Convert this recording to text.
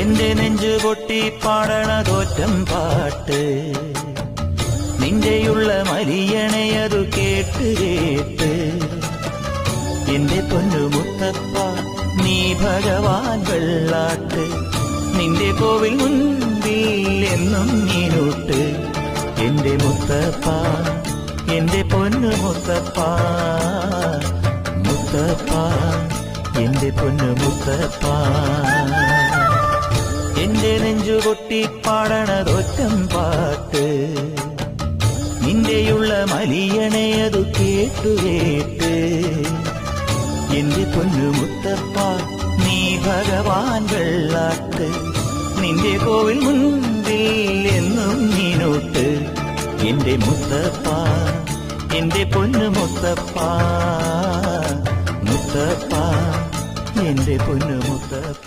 എന്റെ നെഞ്ചു പൊട്ടി പാടണതോറ്റം പാട്ട് നിന്റെയുള്ള മരിയണയതു കേട്ട് കേട്ട് എന്റെ പൊന്നു മുത്തപ്പ നീ ഭഗവാൻ വെള്ളാട്ട് നിന്റെ കോവിൽ മുൻപിൽ എന്നും നീനൂട്ട് എന്റെ മുത്തപ്പ എന്റെ പൊന്നു മുത്തപ്പ മുത്തപ്പ എന്റെ പൊന്നു മുത്തപ്പ എന്റെ നെഞ്ചു പൊട്ടി പാടണതൊറ്റം പാട്ട് നിന്റെയുള്ള മലിയണയതു കേട്ടു കേട്ട് എന്റെ പൊന്നു മുത്തപ്പ നീ ഭഗവാൻ വെള്ളാട്ട് നിന്റെ കോവിൽ മുൻപിൽ എന്നും നീനോട്ട് എന്റെ മുത്തപ്പ എന്റെ പൊന്നു മുത്തപ്പ മുത്തപ്പ എന്റെ പൊന്നു മുത്തപ്പ.